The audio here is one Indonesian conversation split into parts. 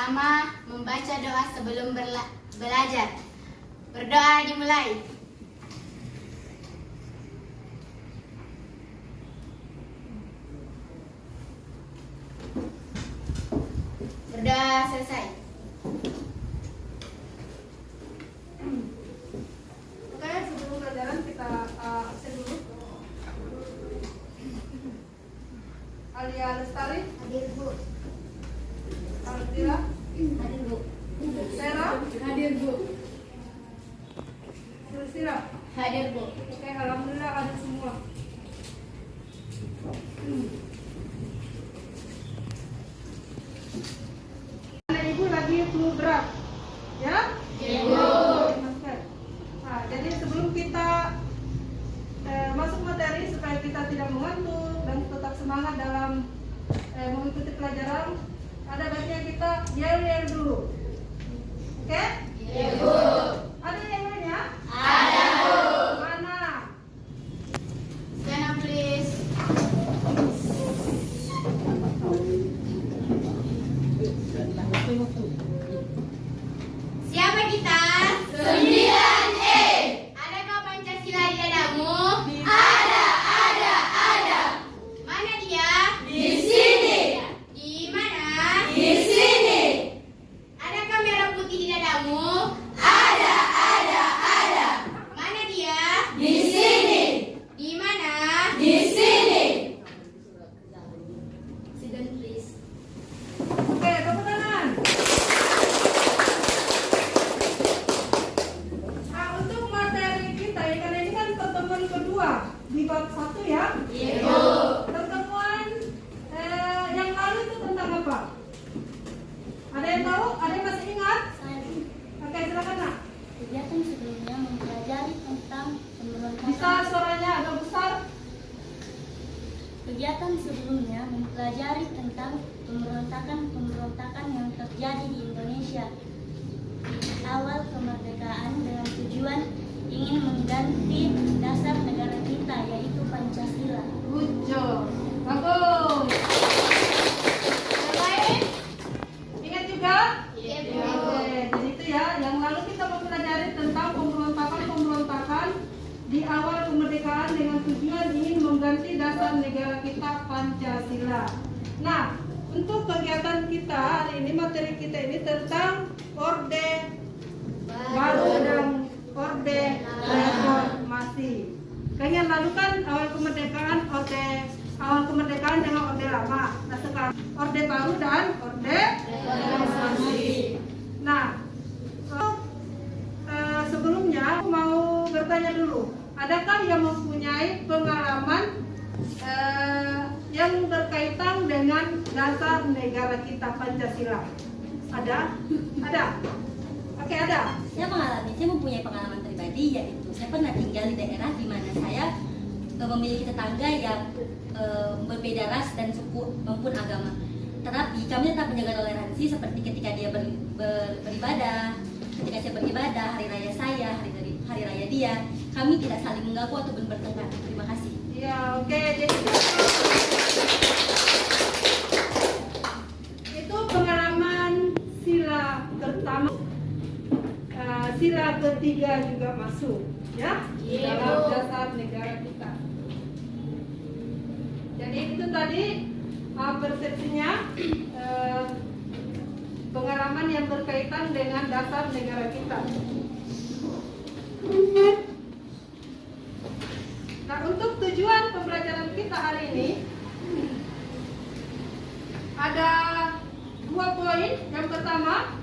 Pertama, membaca doa sebelum belajar. Berdoa dimulai. Berdoa selesai. Oke, sebelum pelajaran kita absen dulu. Alia Lestari, Hadir, Bu. Altira, Hadir, Bu. Sera, Hadir, Bu. Silsila. Hadir, Bu. Oke, alhamdulillah ada semua. Ibu lagi flu berat, ya? Ibu. Oke. Nah, jadi sebelum kita masuk materi supaya kita tidak mengantuk dan tetap semangat dalam mengikuti pelajaran, ada baiknya kita yel-yel dulu. Oke? Ibu. Ada yang lainnya? Ada, Bu. Mana? Stand up, please. Siapa kita? 9E. Adakah Pancasila di dadamu? Ada. Mana dia? Di sini. Di mana? Di sini. Adakah merah putih di dadamu? Ada. Mana dia? Di sini. Di mana? Di sini. Sit down, please. Oke, tepuk tangan. Nah, untuk materi kita ya, karena ini kan pertemuan kedua di bab 1 ya. Ibu. Pertemuan yang lalu itu tentang apa? Ada yang tahu? Ada yang masih ingat? Oke, silakan nak. Kegiatan sebelumnya mempelajari tentang pemberontakan. Bisa suaranya agak besar? Kegiatan sebelumnya mempelajari tentang pemberontakan yang terjadi di Indonesia di awal kemerdekaan dengan tujuan ingin mengganti dasar negara kita yaitu Pancasila. Good job. Bagus. Yang lain? Ingat juga? Ibu. Oke, jadi itu ya. Yang lalu kita mempelajari tentang pemberontakan di awal kemerdekaan dengan tujuan ingin mengganti dasar negara kita Pancasila. Nah, untuk kegiatan kita hari ini, materi kita ini tentang Orde Baru dan Orde Reformasi. Kan yang lalu kan awal kemerdekaan dengan Orde Lama. Nah, sekarang Orde Baru dan Orde Reformasi. Nah, sebelumnya aku mau bertanya dulu, adakah yang mempunyai pengalaman yang berkaitan dengan dasar negara kita Pancasila? Ada? Ada? Oke, ada. Saya mempunyai pengalaman pribadi, yaitu saya pernah tinggal di daerah di mana saya memiliki tetangga yang berbeda ras dan suku maupun agama. Tetapi kami tetap menjaga toleransi seperti ketika dia beribadah, ketika saya beribadah, hari raya saya, hari raya dia, kami tidak saling mengganggu ataupun bertengkar. Terima kasih. Ya, oke. Jadi itu pengalaman sila pertama. Sila ketiga juga masuk, ya, dalam dasar negara kita. Jadi itu tadi persepsinya, pengalaman yang berkaitan dengan dasar negara kita. Nah, untuk tujuan pembelajaran kita hari ini ada 2 poin. Yang pertama,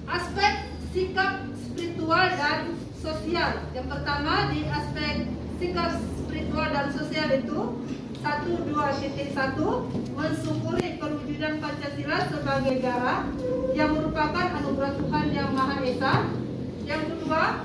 aspek sikap spiritual dan sosial. Yang pertama di aspek sikap spiritual dan sosial itu 1.2.1 mensyukuri perwujudan Pancasila sebagai negara yang merupakan anugerah Tuhan Yang Maha Esa. Yang kedua,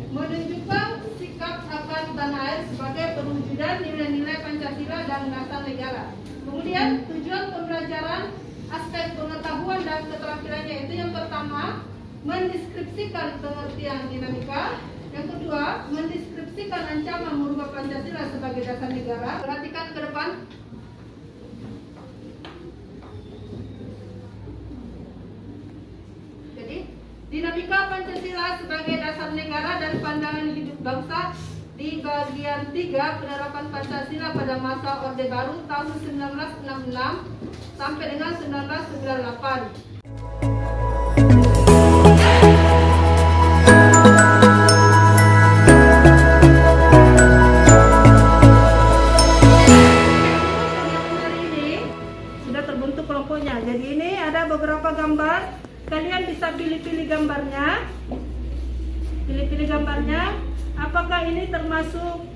menunjukkan sikap akan tanah air sebagai perwujudan nilai-nilai Pancasila dan dasar negara. Kemudian tujuan pembelajaran aspek pengetahuan dan keterampilannya itu yang pertama, mendeskripsikan pengertian dinamika. Yang kedua, mendeskripsikan ancaman merubah Pancasila sebagai dasar negara. Perhatikan ke depan. Dinamika Pancasila sebagai dasar negara dan pandangan hidup bangsa di bagian 3 penerapan Pancasila pada masa Orde Baru tahun 1966 sampai dengan 1998. Sudah terbentuk kelompoknya. Jadi ini ada beberapa gambar. Kalian bisa pilih-pilih gambarnya. Pilih-pilih gambarnya. Apakah ini termasuk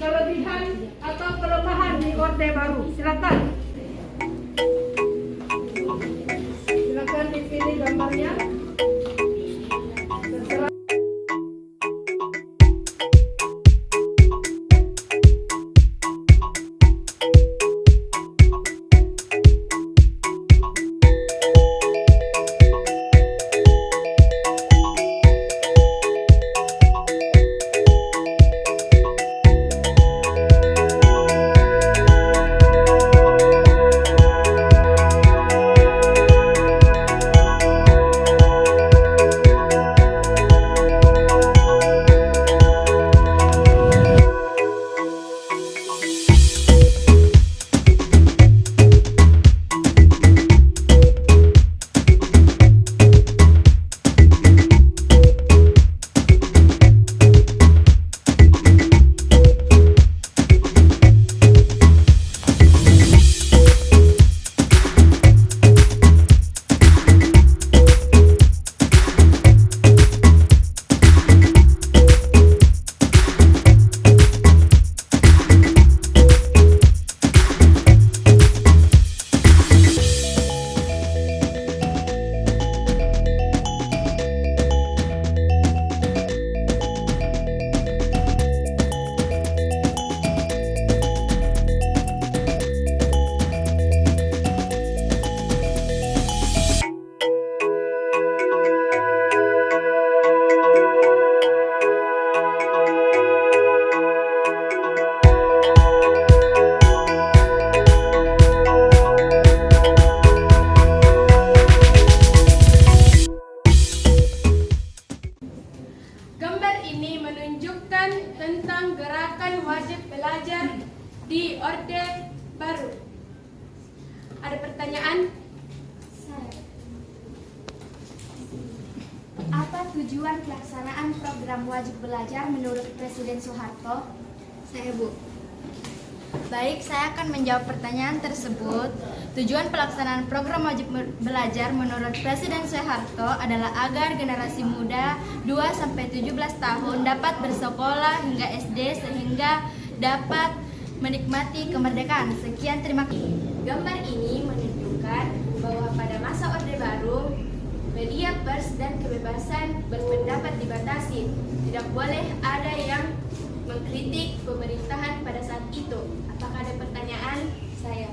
kelebihan atau kelemahan di Orde Baru? Silakan. Silakan dipilih gambarnya. Terserah. Gambar ini menunjukkan tentang gerakan wajib belajar di Orde Baru. Ada pertanyaan? Apa tujuan pelaksanaan program wajib belajar menurut Presiden Soeharto? Saya, Bu. Baik, saya akan menjawab pertanyaan tersebut. Tujuan pelaksanaan program wajib belajar menurut Presiden Soeharto adalah agar generasi muda 2-17 tahun dapat bersekolah hingga SD sehingga dapat menikmati kemerdekaan. Sekian, terima kasih. Gambar ini menunjukkan bahwa pada masa Orde Baru, media pers dan kebebasan berpendapat dibatasi. Tidak boleh ada yang mengkritik pemerintahan pada saat itu. Apakah ada pertanyaan? Saya.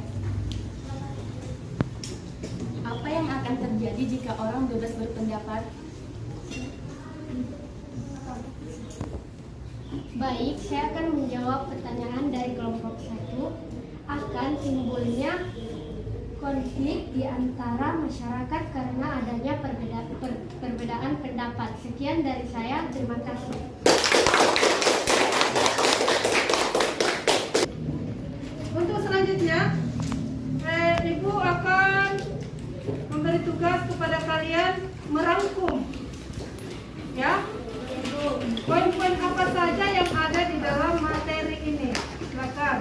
Apa yang akan terjadi jika orang bebas berpendapat? Baik, saya akan menjawab pertanyaan dari kelompok 1. Akan timbulnya konflik di antara masyarakat karena adanya perbedaan pendapat. Sekian dari saya, terima kasih. Untuk selanjutnya, Ibu akan memberi tugas kepada kalian merangkum, ya, poin-poin apa saja yang ada di dalam materi ini. Silakan.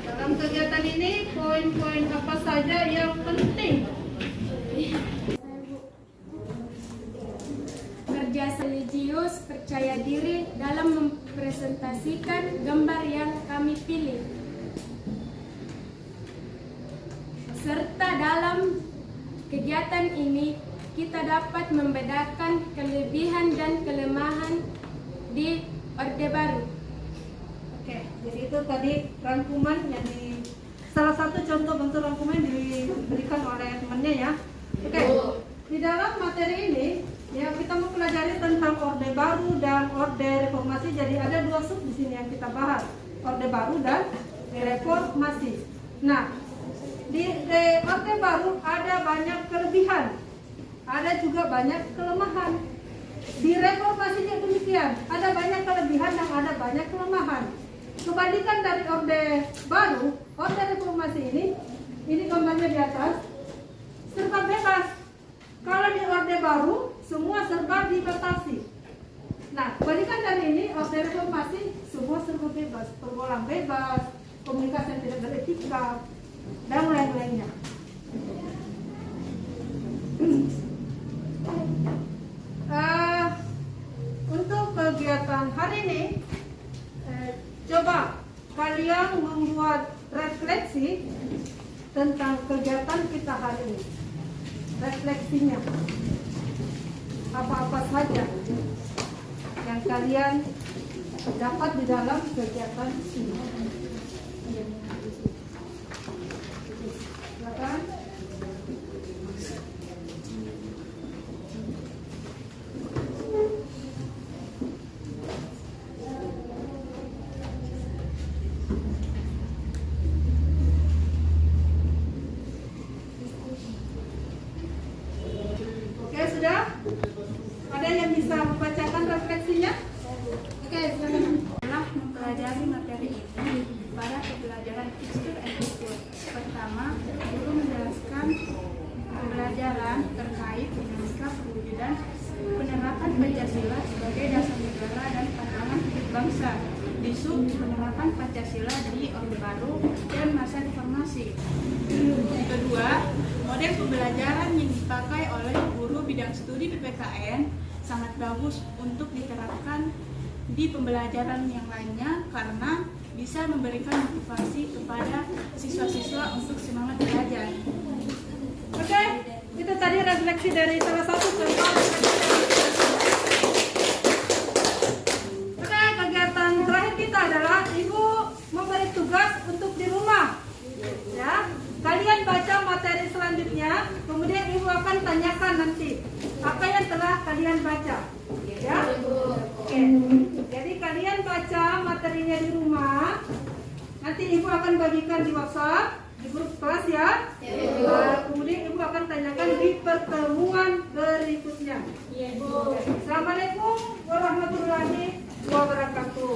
Dalam kegiatan ini, poin-poin apa saja yang penting? Kerja religius, percaya diri dalam mempresentasikan gambar yang kami pilih. Serta dalam kegiatan ini kita dapat membedakan kelebihan dan kelemahan di Orde Baru. Oke, jadi itu tadi rangkuman yang salah satu contoh bentuk rangkuman yang diberikan oleh temannya, ya. Oke, di dalam materi ini ya kita mempelajari tentang Orde Baru dan Orde Reformasi. Jadi ada 2 sub di sini yang kita bahas. Orde Baru dan Reformasi. Nah, di Orde Baru ada banyak kelebihan, ada juga banyak kelemahan. Di Reformasi juga demikian, ada banyak kelebihan dan ada banyak kelemahan. Kebalikan dari Orde Baru, Orde Reformasi ini gambarnya di atas, serba bebas. Kalau di Orde Baru, semua serba dibatasi. Nah, kebalikan dari ini, Orde Reformasi, semua serba bebas, pergaulan bebas, komunikasi yang tidak beretika, dan lain-lainnya. Untuk kegiatan hari ini, coba kalian membuat refleksi tentang kegiatan kita hari ini. Refleksinya apa-apa saja yang kalian dapat di dalam kegiatan ini. Silakan. Oke, sudah? Ada yang bisa membacakan refleksinya? Oke, silakan. Setelah mempelajari materi ini pada pembelajaran Teacher and Teacher. Pertama, guru menjelaskan pembelajaran terkait dinamika perwujudan penerapan Pancasila sebagai dasar negara dan pandangan hidup bangsa di sub penerapan Pancasila di Orde Baru dan masa reformasi. Yang kedua, model pembelajaran yang dipakai oleh guru bidang studi PPKN sangat bagus untuk diterapkan di pembelajaran yang lainnya karena bisa memberikan motivasi kepada siswa-siswa untuk semangat belajar. Oke, itu tadi refleksi dari salah satu contoh. Oke, kegiatan terakhir kita adalah Ibu memberi tugas untuk di rumah. Ya, kalian baca materi selanjutnya, kemudian Ibu akan tanyakan nanti apa yang telah kalian baca. Ya, oke. Jadi kalian baca materinya di rumah. Nanti Ibu akan bagikan di WhatsApp, di grup kelas ya. Kemudian Ibu akan tanyakan di pertemuan berikutnya. Assalamualaikum warahmatullahi wabarakatuh.